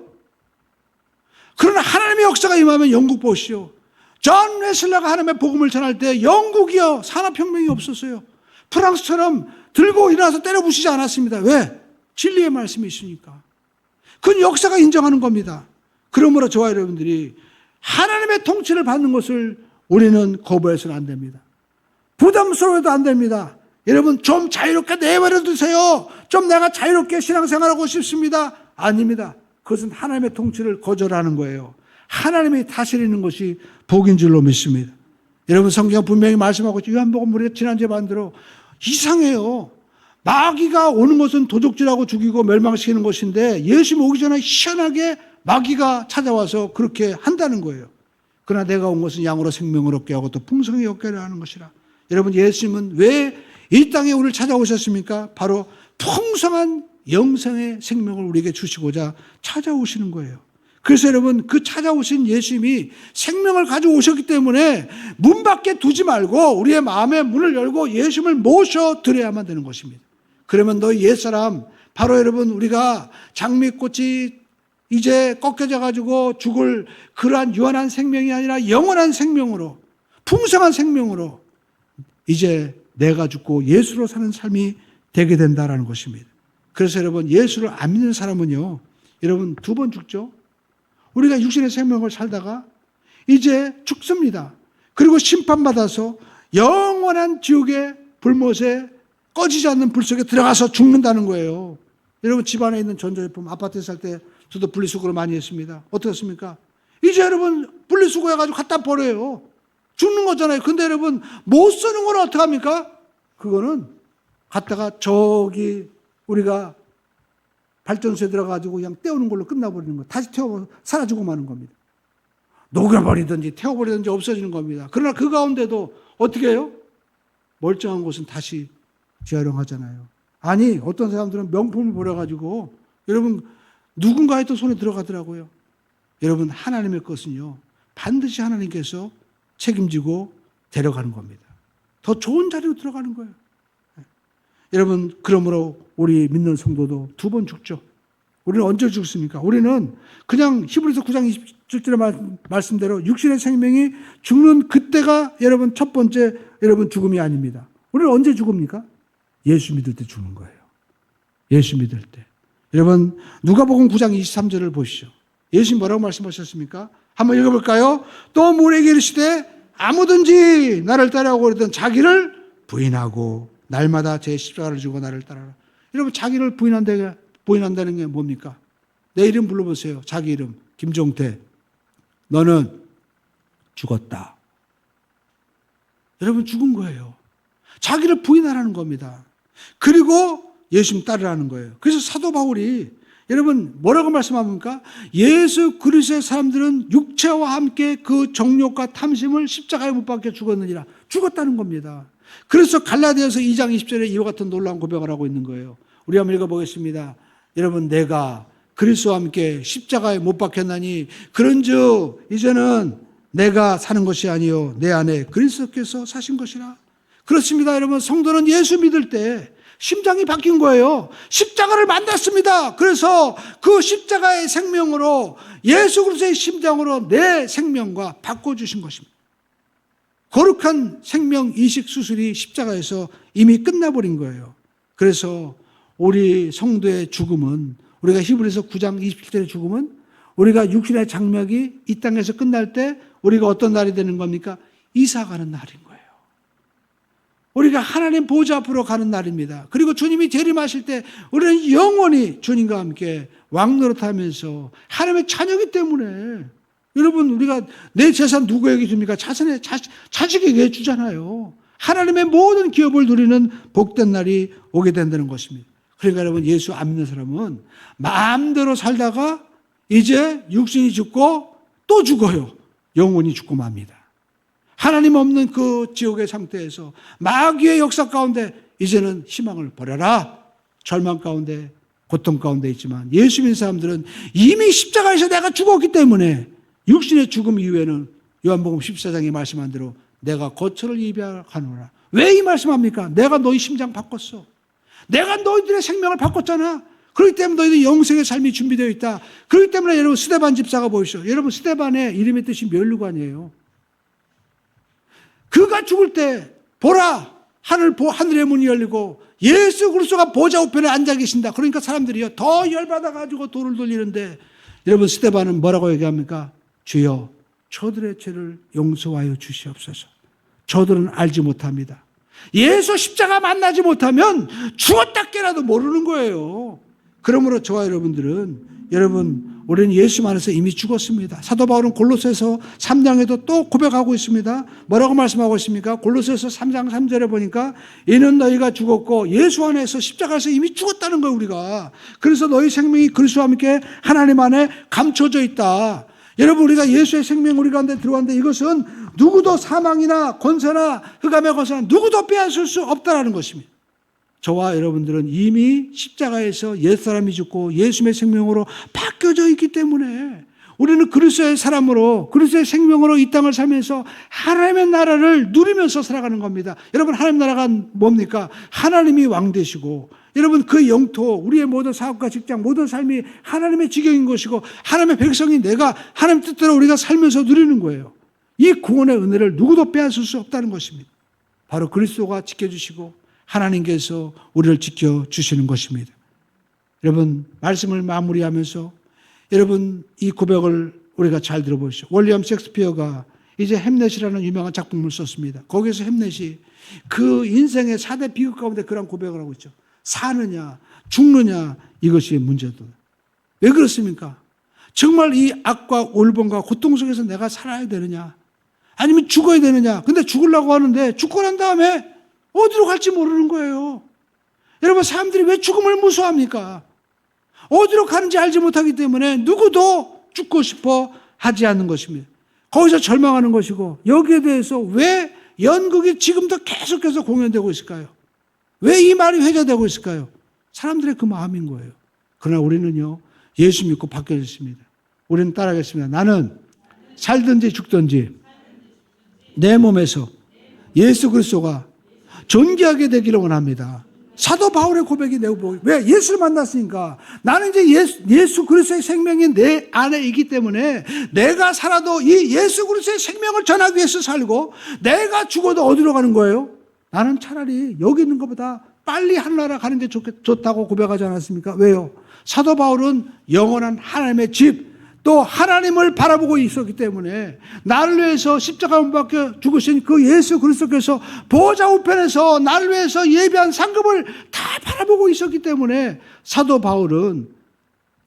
그러나 하나님의 역사가 임하면 영국 보시오. 존 웨슬러가 하나님의 복음을 전할 때 영국이요 산업혁명이 없었어요. 프랑스처럼 들고 일어나서 때려 부시지 않았습니다. 왜? 진리의 말씀이 있으니까. 그건 역사가 인정하는 겁니다. 그러므로 저와 여러분들이 하나님의 통치를 받는 것을 우리는 거부해서는 안 됩니다. 부담스러워도 안 됩니다. 여러분 좀 자유롭게 내버려 두세요. 좀 내가 자유롭게 신앙생활하고 싶습니다. 아닙니다. 그것은 하나님의 통치를 거절하는 거예요. 하나님이 다스리는 것이 복인 줄로 믿습니다. 여러분 성경 분명히 말씀하고 있죠. 요한복음 우리가 지난주에 반대로 이상해요. 마귀가 오는 것은 도적질하고 죽이고 멸망시키는 것인데 예수님 오기 전에 희한하게 마귀가 찾아와서 그렇게 한다는 거예요. 그러나 내가 온 것은 양으로 생명을 얻게 하고 또 풍성히 얻게 하는 것이라. 여러분 예수님은 왜 이 땅에 우리를 찾아오셨습니까? 바로 풍성한 영생의 생명을 우리에게 주시고자 찾아오시는 거예요. 그래서 여러분 그 찾아오신 예수님이 생명을 가져오셨기 때문에 문 밖에 두지 말고 우리의 마음의 문을 열고 예수님을 모셔드려야만 되는 것입니다. 그러면 너희 옛사람, 바로 여러분 우리가 장미꽃이 이제 꺾여져 가지고 죽을 그러한 유한한 생명이 아니라 영원한 생명으로, 풍성한 생명으로 이제 내가 죽고 예수로 사는 삶이 되게 된다라는 것입니다. 그래서 여러분 예수를 안 믿는 사람은요, 여러분 2번 죽죠. 우리가 육신의 생명을 살다가 이제 죽습니다. 그리고 심판받아서 영원한 지옥의 불못에 꺼지지 않는 불 속에 들어가서 죽는다는 거예요. 여러분 집안에 있는 전자제품 아파트에 살 때 저도 분리수거를 많이 했습니다. 어떻습니까? 이제 여러분 분리수거 해가지고 갖다 버려요. 죽는 거잖아요. 근데 여러분 못 쓰는 건 어떡합니까? 그거는 갖다가 저기 우리가 발전소에 들어가지고 그냥 떼우는 걸로 끝나버리는 거. 다시 태워 사라지고 마는 겁니다. 녹여버리든지 태워버리든지 없어지는 겁니다. 그러나 그 가운데도 어떻게 해요? 멀쩡한 곳은 다시 재활용하잖아요. 아니 어떤 사람들은 명품을 버려가지고 여러분 누군가의 또 손에 들어가더라고요. 여러분 하나님의 것은요 반드시 하나님께서 책임지고 데려가는 겁니다. 더 좋은 자리로 들어가는 거예요. 여러분 그러므로 우리 믿는 성도도 2번 죽죠. 우리는 언제 죽습니까? 우리는 그냥 히브리서 9장 27절의 말씀대로 육신의 생명이 죽는 그때가 여러분 첫 번째 여러분 죽음이 아닙니다. 우리는 언제 죽습니까? 예수 믿을 때 죽는 거예요. 예수 믿을 때. 여러분 누가복음 9장 23절을 보시죠. 예수님 뭐라고 말씀하셨습니까? 한번 읽어볼까요? 또 우리에게 이르시되 아무든지 나를 따라오고 그러던 자기를 부인하고 날마다 제 십자가를 지고 나를 따라라. 여러분 자기를 부인한다는 게 뭡니까? 내 이름 불러보세요. 자기 이름 김종태. 너는 죽었다. 여러분 죽은 거예요. 자기를 부인하라는 겁니다. 그리고 예수님 따르라는 거예요. 그래서 사도 바울이 여러분 뭐라고 말씀합니까? 예수 그리스도의 사람들은 육체와 함께 그 정욕과 탐심을 십자가에 못 박혀 죽었느니라. 죽었다는 겁니다. 그래서 갈라디아서 2장 20절에 이와 같은 놀라운 고백을 하고 있는 거예요. 우리 한번 읽어보겠습니다. 여러분 내가 그리스도와 함께 십자가에 못 박혔나니 그런즉 이제는 내가 사는 것이 아니요 내 안에 그리스도께서 사신 것이라. 그렇습니다. 여러분 성도는 예수 믿을 때 심장이 바뀐 거예요. 십자가를 만났습니다. 그래서 그 십자가의 생명으로 예수 그리스도의 심장으로 내 생명과 바꿔주신 것입니다. 거룩한 생명 이식 수술이 십자가에서 이미 끝나버린 거예요. 그래서 우리 성도의 죽음은 우리가 히브리서 9장 27절의 죽음은 우리가 육신의 장막이 이 땅에서 끝날 때 우리가 어떤 날이 되는 겁니까? 이사가는 날인 거예요. 우리가 하나님 보좌 앞으로 가는 날입니다. 그리고 주님이 재림하실 때 우리는 영원히 주님과 함께 왕노릇하면서 하나님의 자녀이기 때문에 여러분 우리가 내 재산 누구에게 줍니까? 자식에게 주잖아요. 하나님의 모든 기업을 누리는 복된 날이 오게 된다는 것입니다. 그러니까 여러분 예수 안 믿는 사람은 마음대로 살다가 이제 육신이 죽고 또 죽어요. 영혼이 죽고 맙니다. 하나님 없는 그 지옥의 상태에서 마귀의 역사 가운데 이제는 희망을 버려라. 절망 가운데 고통 가운데 있지만 예수 믿는 사람들은 이미 십자가에서 내가 죽었기 때문에 육신의 죽음 이후에는 요한복음 14장에 말씀한 대로 내가 거처를 예비하노라. 왜 이 말씀합니까? 내가 너희 심장 바꿨어. 내가 너희들의 생명을 바꿨잖아. 그렇기 때문에 너희들 영생의 삶이 준비되어 있다. 그렇기 때문에 여러분 스데반 집사가 보이시죠. 여러분 스데반의 이름의 뜻이 면류관이에요. 그가 죽을 때 보라 하늘의 문이 열리고 예수 그리스도가 보좌 우편에 앉아 계신다. 그러니까 사람들이요 더 열받아 가지고 돌을 돌리는데 여러분 스데반은 뭐라고 얘기합니까? 주여 저들의 죄를 용서하여 주시옵소서. 저들은 알지 못합니다. 예수 십자가 만나지 못하면 죽었다 깨라도 모르는 거예요. 그러므로 저와 여러분, 우리는 예수 안에서 이미 죽었습니다. 사도 바울은 골로새서 3장에도 또 고백하고 있습니다. 뭐라고 말씀하고 있습니까? 골로새서 3장 3절에 보니까 이는 너희가 죽었고 예수 안에서 십자가에서 이미 죽었다는 거예요, 우리가. 그래서 너희 생명이 그리스도와 함께 하나님 안에 감춰져 있다. 여러분, 우리가 예수의 생명 우리 가운데 들어왔는데 이것은 누구도 사망이나 권세나 흑암의 권세나 누구도 빼앗을 수 없다라는 것입니다. 저와 여러분들은 이미 십자가에서 옛사람이 죽고 예수의 생명으로 바뀌어져 있기 때문에 우리는 그리스도의 사람으로 그리스도의 생명으로 이 땅을 살면서 하나님의 나라를 누리면서 살아가는 겁니다. 여러분, 하나님 나라가 뭡니까? 하나님이 왕 되시고 여러분 그 영토, 우리의 모든 사업과 직장, 모든 삶이 하나님의 지경인 것이고 하나님의 백성인 내가 하나님 뜻대로 우리가 살면서 누리는 거예요. 이 구원의 은혜를 누구도 빼앗을 수 없다는 것입니다. 바로 그리스도가 지켜주시고 하나님께서 우리를 지켜주시는 것입니다. 여러분, 말씀을 마무리하면서 여러분 이 고백을 우리가 잘 들어보시죠. 윌리엄 셰익스피어가 이제 햄릿이라는 유명한 작품을 썼습니다. 거기에서 햄릿이 그 인생의 4대 비극 가운데 그런 고백을 하고 있죠. 사느냐 죽느냐 이것이 문제다. 왜 그렇습니까? 정말 이 악과 올범과 고통 속에서 내가 살아야 되느냐 아니면 죽어야 되느냐. 근데 죽으려고 하는데 죽고 난 다음에 어디로 갈지 모르는 거예요. 여러분, 사람들이 왜 죽음을 무서워합니까? 어디로 가는지 알지 못하기 때문에 누구도 죽고 싶어 하지 않는 것입니다. 거기서 절망하는 것이고 여기에 대해서 왜 연극이 지금도 계속해서 공연되고 있을까요? 왜 이 말이 회자되고 있을까요? 사람들의 그 마음인 거예요. 그러나 우리는요, 예수 믿고 바뀌어졌습니다. 우리는 따라하겠습니다. 나는 살든지 죽든지 내 몸에서 예수 그리스도가 존귀하게 되기를 원합니다. 사도 바울의 고백이 내고 왜 예수를 만났으니까 나는 이제 예수 그리스도의 생명이 내 안에 있기 때문에 내가 살아도 이 예수 그리스도의 생명을 전하기 위해서 살고 내가 죽어도 어디로 가는 거예요? 나는 차라리 여기 있는 것보다 빨리 하늘나라 가는 게 좋다고 고백하지 않았습니까? 왜요? 사도 바울은 영원한 하나님의 집 또 하나님을 바라보고 있었기 때문에 나를 위해서 십자가 못 박혀 죽으신 그 예수 그리스도께서 보좌 우편에서 나를 위해서 예비한 상급을 다 바라보고 있었기 때문에 사도 바울은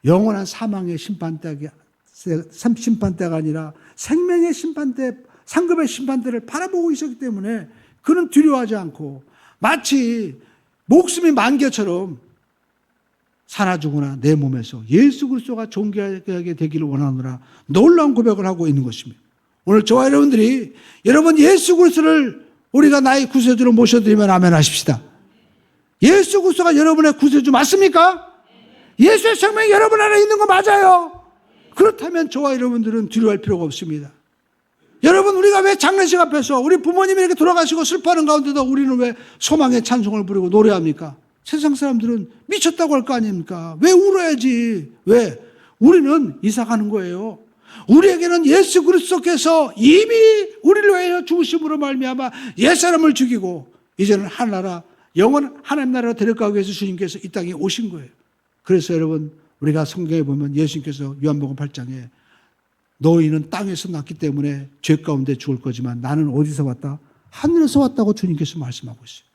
영원한 사망의 심판대가 아니라 생명의 심판대, 상급의 심판대를 바라보고 있었기 때문에 그는 두려워하지 않고 마치 목숨이 만개처럼 사나 죽으나 내 몸에서 예수 그리스도가 존귀하게 되기를 원하노라 놀라운 고백을 하고 있는 것입니다. 오늘 저와 여러분들이 여러분 예수 그리스도를 우리가 나의 구세주로 모셔드리면 아멘 하십시다. 예수 그리스도가 여러분의 구세주 맞습니까? 예수의 생명이 여러분 안에 있는 거 맞아요? 그렇다면 저와 여러분들은 두려워할 필요가 없습니다. 여러분, 우리가 왜 장례식 앞에서 우리 부모님이 이렇게 돌아가시고 슬퍼하는 가운데도 우리는 왜 소망의 찬송을 부르고 노래합니까? 세상 사람들은 미쳤다고 할 거 아닙니까? 왜 울어야지? 왜? 우리는 이사 가는 거예요. 우리에게는 예수 그리스도께서 이미 우리를 위하여 죽으심으로 말미암아 옛사람을 죽이고 이제는 하나나라 영원 하나님 나라로 데려가기 위해서 주님께서 이 땅에 오신 거예요. 그래서 여러분, 우리가 성경에 보면 예수님께서 요한복음 8장에 너희는 땅에서 났기 때문에 죄 가운데 죽을 거지만 나는 어디서 왔다? 하늘에서 왔다고 주님께서 말씀하고 있어요.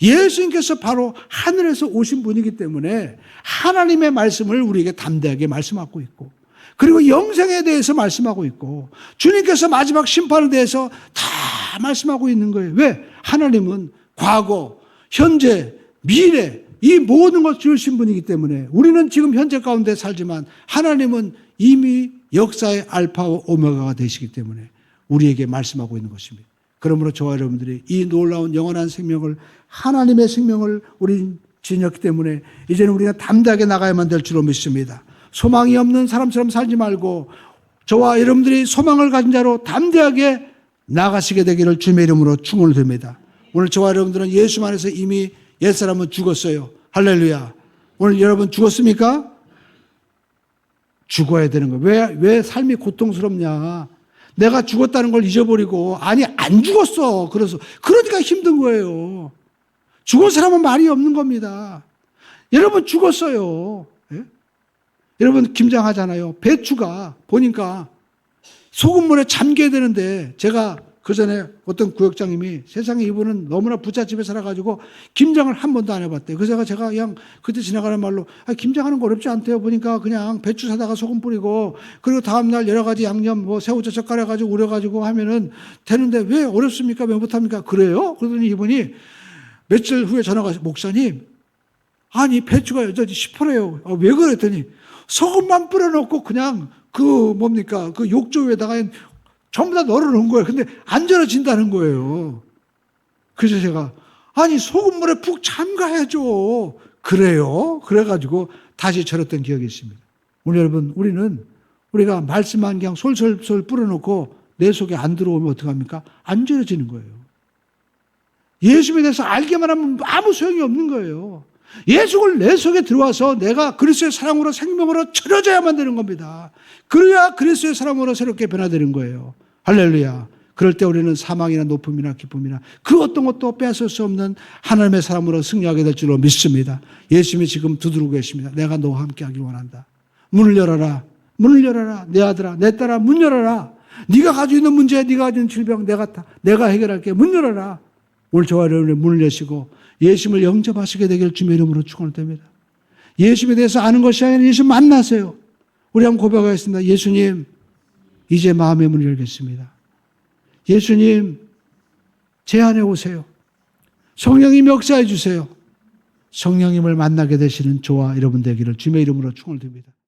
예수님께서 바로 하늘에서 오신 분이기 때문에 하나님의 말씀을 우리에게 담대하게 말씀하고 있고 그리고 영생에 대해서 말씀하고 있고 주님께서 마지막 심판에 대해서 다 말씀하고 있는 거예요. 왜? 하나님은 과거, 현재, 미래 이 모든 것을 지으신 분이기 때문에 우리는 지금 현재 가운데 살지만 하나님은 이미 역사의 알파와 오메가가 되시기 때문에 우리에게 말씀하고 있는 것입니다. 그러므로 저와 여러분들이 이 놀라운 영원한 생명을 하나님의 생명을 우리 지녔기 때문에 이제는 우리가 담대하게 나가야만 될 줄로 믿습니다. 소망이 없는 사람처럼 살지 말고 저와 여러분들이 소망을 가진 자로 담대하게 나가시게 되기를 주님의 이름으로 축원을 드립니다. 오늘 저와 여러분들은 예수 안에서 이미 옛사람은 죽었어요. 할렐루야. 오늘 여러분 죽었습니까? 죽어야 되는 거예요. 왜 삶이 고통스럽냐? 내가 죽었다는 걸 잊어버리고 아니 안 죽었어. 그러니까 힘든 거예요. 죽은 사람은 말이 없는 겁니다. 여러분 죽었어요. 예? 여러분 김장하잖아요. 배추가 보니까 소금물에 잠겨야 되는데 제가 그 전에 어떤 구역장님이 세상에 이분은 너무나 부잣집에 살아가지고 김장을 한 번도 안 해봤대요. 그래서 제가 그냥 그때 지나가는 말로 김장하는 거 어렵지 않대요. 보니까 그냥 배추 사다가 소금 뿌리고 그리고 다음날 여러 가지 양념 뭐 새우젓 깔아가지고 우려가지고 하면은 되는데 왜 어렵습니까? 왜 못합니까? 그래요? 그러더니 이분이 며칠 후에 전화가 와서 목사님 아니 배추가 여전히 시퍼래요. 왜 그랬더니 소금만 뿌려놓고 그냥 그 뭡니까 그 욕조 위에다가 전부 다 널어놓은 거예요. 근데 안 절여진다는 거예요. 그래서 제가 아니 소금물에 푹 잠가야죠. 그래요. 그래가지고 다시 절였던 기억이 있습니다. 우리 여러분 우리가 말씀만 그냥 솔솔솔 뿌려놓고 내 속에 안 들어오면 어떡합니까? 안 절여지는 거예요. 예수에 대해서 알기만 하면 아무 소용이 없는 거예요. 예수를 내 속에 들어와서 내가 그리스도의 사랑으로 생명으로 절여져야만 되는 겁니다. 그래야 그리스도의 사랑으로 새롭게 변화되는 거예요. 할렐루야. 그럴 때 우리는 사망이나 높음이나 기쁨이나 그 어떤 것도 빼앗을 수 없는 하나님의 사람으로 승리하게 될 줄로 믿습니다. 예수님이 지금 두드리고 계십니다. 내가 너와 함께 하길 원한다. 문을 열어라. 문을 열어라. 내 아들아, 내 딸아, 문 열어라. 네가 가지고 있는 문제, 네가 가지고 있는 질병 내가 해결할게. 문 열어라. 오늘 저와 여러분의 문을 여시고 예수님을 영접하시게 되길 주님의 이름으로 축원드립니다. 예수님에 대해서 아는 것이 아니라 예수 만나세요. 우리 한번 고백하겠습니다. 예수님, 이제 마음의 문을 열겠습니다. 예수님, 제 안에 오세요. 성령님 역사해 주세요. 성령님을 만나게 되시는 저와 여러분 되기를 주님의 이름으로 축원드립니다.